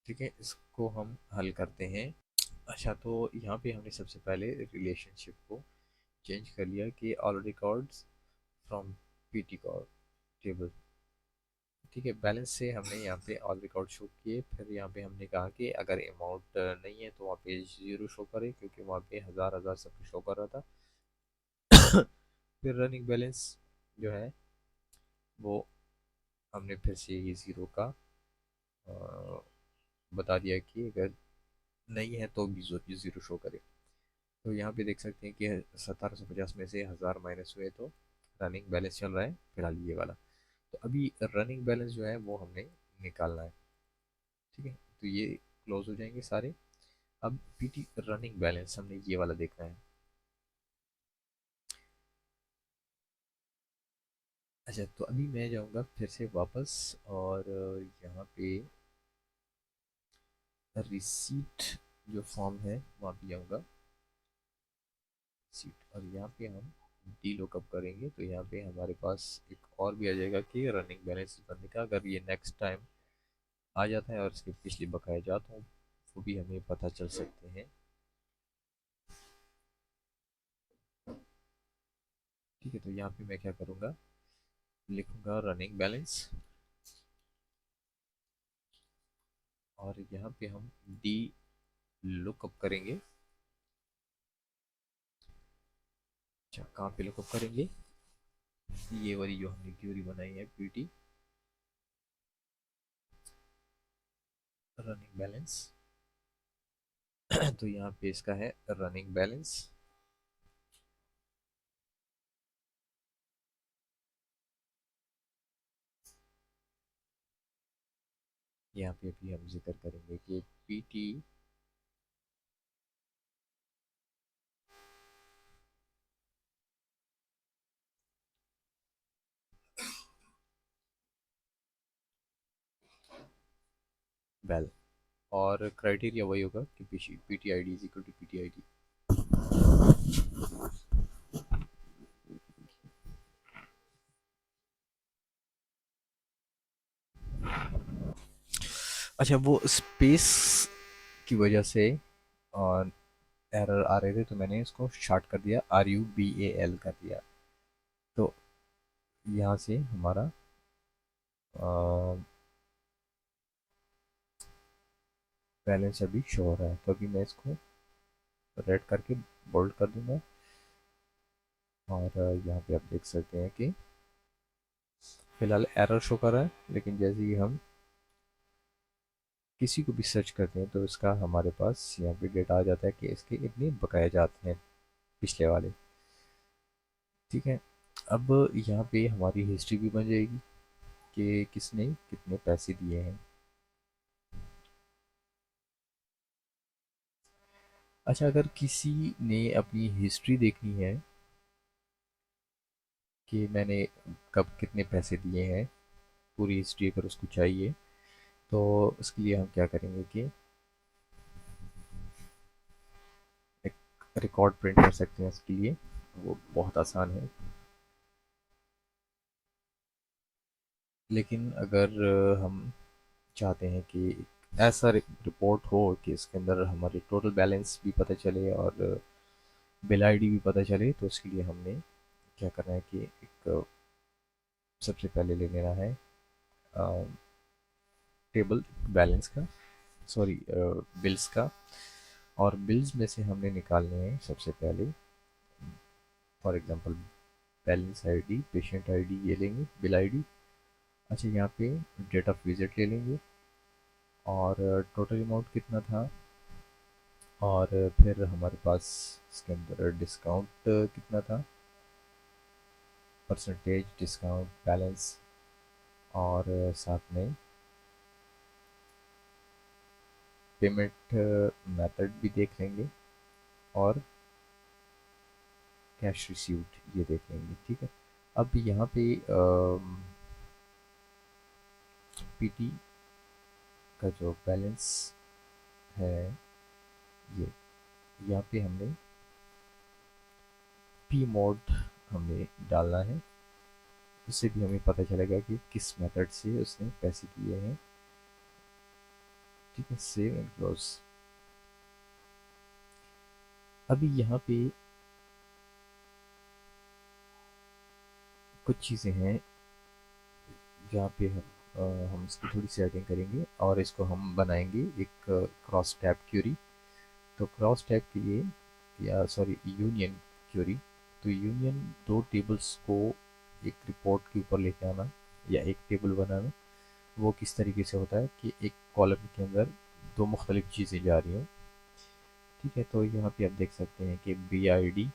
ठीक है, इसको हम हल करते हैं। अच्छा, तो यहाँ पे हमने सबसे पहले रिलेशनशिप को चेंज कर लिया कि all records from PT table. ठीक है, बैलेंस से हमने यहाँ पे ऑल रिकॉर्ड शो किए, फिर यहाँ पे हमने कहा कि अगर अमाउंट नहीं है तो वहाँ पे ज़ीरो शो करे, क्योंकि वहाँ पे हज़ार हज़ार सब कुछ शो कर रहा था। फिर रनिंग बैलेंस जो है वो हमने फिर से ये ज़ीरो का बता दिया कि अगर नहीं है तो भी ज़ीरो शो करे। तो यहाँ पे देख सकते हैं कि 1750 में से 1000 माइनस हुए तो रनिंग बैलेंस चल रहा है फिलहाल ये वाला। तो अभी रनिंग बैलेंस जो है वो हमने निकालना है। ठीक है, तो ये क्लोज हो जाएंगे सारे। अब पीटी रनिंग बैलेंस हमने ये वाला देखना है। अच्छा, तो अभी मैं जाऊंगा फिर से वापस, और यहाँ पे रिसीट जो फॉर्म है वहाँ पे जाऊंगा, सीट, और यहाँ पे हम डी लुकअप करेंगे। तो यहाँ पे हमारे पास एक और भी आ जाएगा कि रनिंग बैलेंस बनने का, अगर ये नेक्स्ट टाइम आ जाता है और इसके पिछली बकाया जाता हूँ वो भी हमें पता चल सकते हैं। ठीक है, तो यहाँ पे मैं क्या करूँगा, लिखूंगा रनिंग बैलेंस, और यहाँ पे हम डी लुकअप करेंगे। अच्छा, कहाँ पे लुकअप करेंगे, ये वाली जो हमने क्यूरी बनाई है पीटी रनिंग बैलेंस। तो यहाँ पे इसका है रनिंग बैलेंस। यहाँ पे भी हम जिक्र करेंगे कि पीटी बैल, और क्राइटेरिया वही होगा कि P T I D is equal to P T I D. अच्छा, वो स्पेस की वजह से और एरर आ रहे थे तो मैंने इसको शॉर्ट कर दिया, RUBAL कर दिया। तो यहाँ से हमारा बैलेंस अभी शो हो रहा है, तो अभी मैं इसको रेड करके बोल्ड कर दूंगा। और यहाँ पे आप देख सकते हैं कि फिलहाल एरर शो कर रहा है, लेकिन जैसे ही हम किसी को भी सर्च करते हैं तो इसका हमारे पास यहाँ पे डेटा आ जाता है कि इसके इतने बकाया जाते हैं पिछले वाले। ठीक है, अब यहाँ पे हमारी हिस्ट्री भी बन जाएगी कि किसने कितने पैसे दिए हैं। अच्छा, अगर किसी ने अपनी हिस्ट्री देखनी है कि मैंने कब कितने पैसे दिए हैं, पूरी हिस्ट्री अगर उसको चाहिए, तो उसके लिए हम क्या करेंगे कि एक रिकॉर्ड प्रिंट कर सकते हैं। इसके लिए वो बहुत आसान है, लेकिन अगर हम चाहते हैं कि ऐसा रिपोर्ट हो कि इसके अंदर हमारी टोटल बैलेंस भी पता चले और बिल आईडी भी पता चले, तो उसके लिए हमने क्या करना है कि एक सबसे पहले ले लेना है टेबल बैलेंस का, सॉरी बिल्स का। और बिल्स में से हमने निकालने हैं सबसे पहले, for example balance ID, patient ID, ये लेंगे, बिल आईडी। अच्छा, यहाँ पे डेट ऑफ विजिट ले लेंगे, और टोटल अमाउंट कितना था, और फिर हमारे पास इसके अंदर डिस्काउंट कितना था, परसेंटेज डिस्काउंट बैलेंस, और साथ में पेमेंट मेथड भी देख लेंगे, और कैश रिसीव्ड ये देख लेंगे। ठीक है, अब यहाँ पे पीटी का जो बैलेंस है, ये यहाँ पे हमने पी मोड हमने डालना है। उससे भी हमें पता चलेगा कि किस मेथड से उसने पैसे दिए हैं। ठीक है, सेव एंड क्लोज। अभी यहाँ पे कुछ चीज़ें हैं जहाँ पे हम इसकी थोड़ी सेटिंग करेंगे, और इसको हम बनाएंगे एक क्रॉस टैब क्यूरी। तो क्रॉस टैब के लिए, या सॉरी यूनियन क्यूरी, तो यूनियन दो टेबल्स को एक रिपोर्ट के ऊपर लेके आना या एक टेबल बनाना। वो किस तरीके से होता है कि एक कॉलम के अंदर दो मुख्तलिफ चीज़ें जा रही हों। ठीक है, तो यहाँ पे आप देख सकते हैं कि बी आई डी,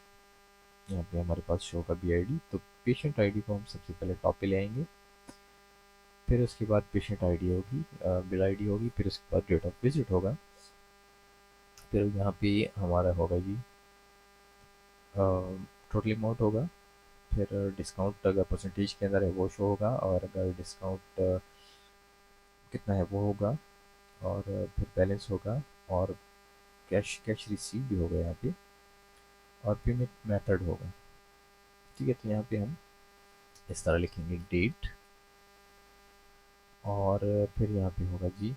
यहाँ पे हमारे पास शो का बी आई डी। तो पेशेंट आई डी को हम सबसे पहले टॉप पे ले आएंगे, फिर उसके बाद पेशेंट आई डी होगी, बिल आई डी होगी, फिर उसके बाद डेट ऑफ विजिट होगा, फिर यहाँ पे हमारा होगा जी टोटल अमाउंट होगा, फिर डिस्काउंट अगर परसेंटेज के अंदर है वो शो होगा, और अगर डिस्काउंट कितना है वो होगा, और फिर बैलेंस होगा, और कैश कैश रिसीव भी होगा यहाँ पे, और पेमेंट मेथड होगा। ठीक है, तो यहाँ पे हम इस तरह लिखेंगे डेट, और फिर यहाँ पे होगा जी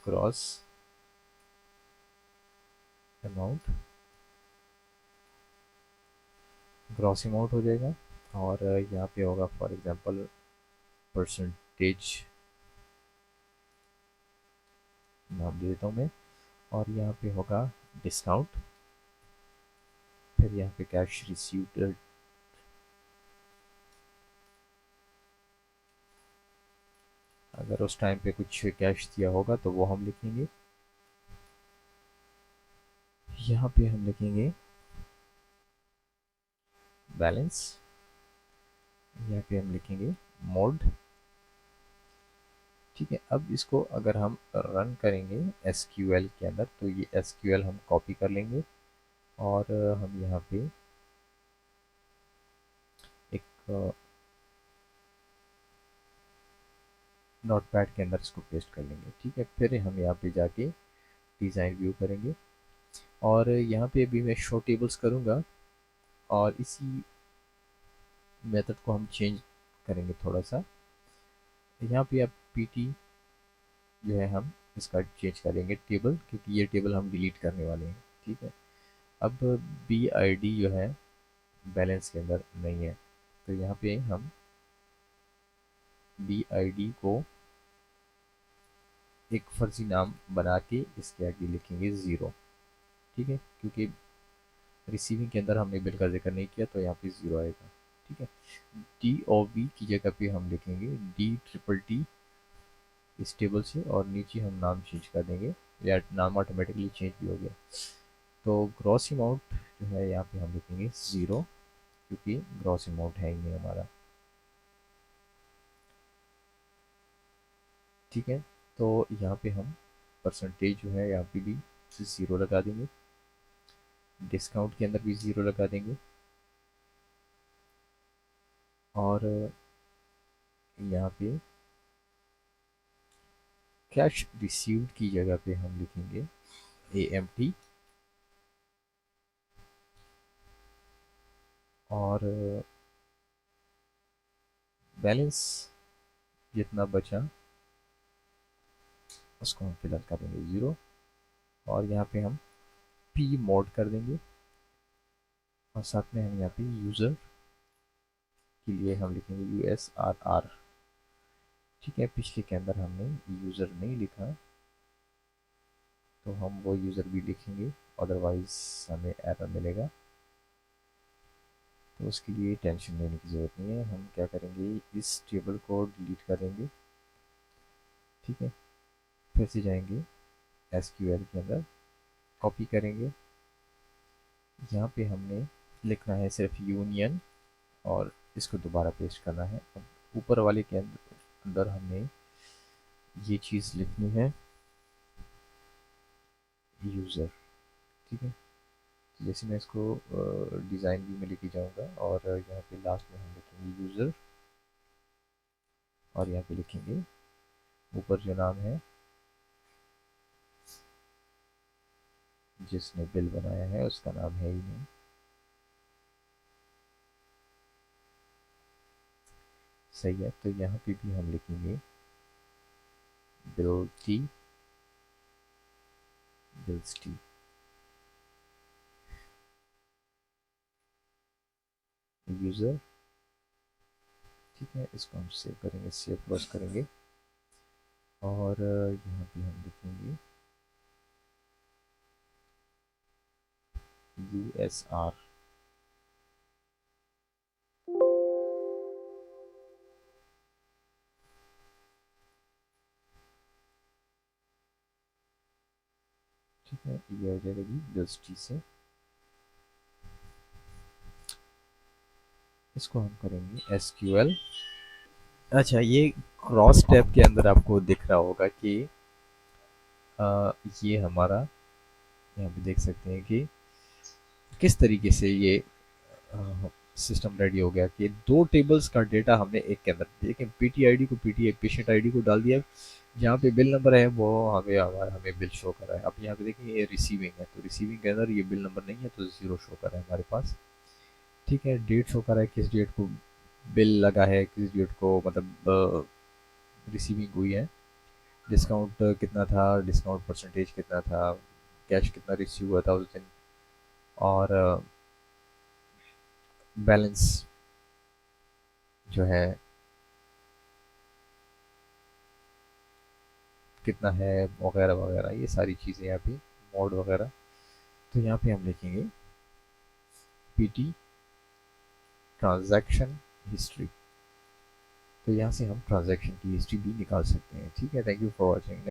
ग्रॉस अमाउंट, ग्रॉस अमाउंट हो जाएगा, और यहाँ पे होगा फॉर एग्जांपल परसेंटेज, नाम दे देता हूँ मैं, और यहाँ पे होगा डिस्काउंट, फिर यहाँ पे कैश रिसीव्ड, अगर उस टाइम पे कुछ कैश दिया होगा तो वो हम लिखेंगे। यहाँ पे हम लिखेंगे बैलेंस, यहाँ पे हम लिखेंगे मोड। ठीक है, अब इसको अगर हम रन करेंगे एसक्यूएल के अंदर, तो ये एसक्यूएल हम कॉपी कर लेंगे, और हम यहाँ पे एक नोट पैड के अंदर इसको पेस्ट कर लेंगे। ठीक है, फिर हम यहाँ पे जाके डिज़ाइन व्यू करेंगे, और यहाँ पे भी मैं शो टेबल्स करूँगा, और इसी मेथड को हम चेंज करेंगे थोड़ा सा। यहाँ पे अब पीटी जो है हम इसका चेंज करेंगे टेबल, क्योंकि ये टेबल हम डिलीट करने वाले हैं। ठीक है, अब बी आई डी जो है बैलेंस के अंदर नहीं है, तो यहाँ पे हम बी आई डी को एक फर्जी नाम बना के इसके आगे लिखेंगे ज़ीरो। ठीक है, क्योंकि रिसीविंग के अंदर हमने बिल का जिक्र नहीं किया, तो यहाँ पे ज़ीरो आएगा। ठीक है, डी ओ बी की जगह पे हम लिखेंगे डी ट्रिपल टी इस टेबल से, और नीचे हम नाम चेंज कर देंगे, या नाम ऑटोमेटिकली चेंज भी हो गया। तो ग्रॉस अमाउंट जो है यहाँ पे हम लिखेंगे ज़ीरो, क्योंकि ग्रॉस अमाउंट है ही नहीं हमारा। ठीक है, तो यहाँ पे हम परसेंटेज जो है यहाँ पे भी ज़ीरो लगा देंगे, डिस्काउंट के अंदर भी ज़ीरो लगा देंगे, और यहाँ पे कैश रिसीव्ड की जगह पे हम लिखेंगे AMT, और बैलेंस जितना बचा उसको हम फिलहाल करेंगे ज़ीरो, और यहाँ पे हम पी मोड कर देंगे, और साथ में हम यहाँ पे यूज़र के लिए हम लिखेंगे USRR। ठीक है, पिछले के अंदर हमने यूज़र नहीं लिखा, तो हम वो यूज़र भी लिखेंगे, अदरवाइज हमें एरर मिलेगा। तो उसके लिए टेंशन लेने की ज़रूरत नहीं है, हम क्या करेंगे इस टेबल को डिलीट करेंगे। ठीक है, फिर से जाएंगे SQL के अंदर, कॉपी करेंगे, यहाँ पे हमने लिखना है सिर्फ यूनियन, और इसको दोबारा पेस्ट करना है। अब ऊपर वाले के अंदर हमने ये चीज़ लिखनी है यूज़र। ठीक है, तो जैसे मैं इसको डिज़ाइन व्यू में लेके जाऊंगा, और यहाँ पे लास्ट में हम लिखेंगे यूज़र, और यहाँ पे लिखेंगे ऊपर जो नाम है जिसने बिल बनाया है उसका नाम है ही नहीं। सही है, तो यहाँ पे भी हम लिखेंगे bill T, bills T, user. ठीक है, इसको हम सेव करेंगे, सेव क्लोज करेंगे, और यहाँ पे हम लिखेंगे USR। ठीक है, ये हो जाएगा जी यूएसटी से। इसको हम करेंगे एसक्यूएल। अच्छा, ये क्रॉस टैब के अंदर आपको दिख रहा होगा कि ये हमारा, यहाँ पे देख सकते हैं कि किस तरीके से ये सिस्टम रेडी हो गया कि दो टेबल्स का डेटा हमने एक के अंदर, देखिए पीटी आईडी को, पीटी एक पेशेंट आईडी को डाल दिया, जहाँ पे बिल नंबर है वो हमें हमारा हमें बिल शो कर रहा है। अब यहाँ पे देखिए ये रिसीविंग है, तो रिसीविंग के अंदर ये बिल नंबर नहीं है तो जीरो शो कर रहा है हमारे पास। ठीक है, डेट शो कर रहा है, किस डेट को बिल लगा है, किस डेट को मतलब रिसीविंग हुई है, डिस्काउंट कितना था, डिस्काउंट परसेंटेज कितना था, कैश कितना रिसीव हुआ था उस दिन, और बैलेंस जो है कितना है, वगैरह वगैरह, ये सारी चीज़ें यहाँ पे, मोड वगैरह। तो यहाँ पे हम लिखेंगे पीटी ट्रांजैक्शन हिस्ट्री। तो यहाँ से हम ट्रांजैक्शन की हिस्ट्री भी निकाल सकते हैं। ठीक है, थैंक यू फॉर वॉचिंग।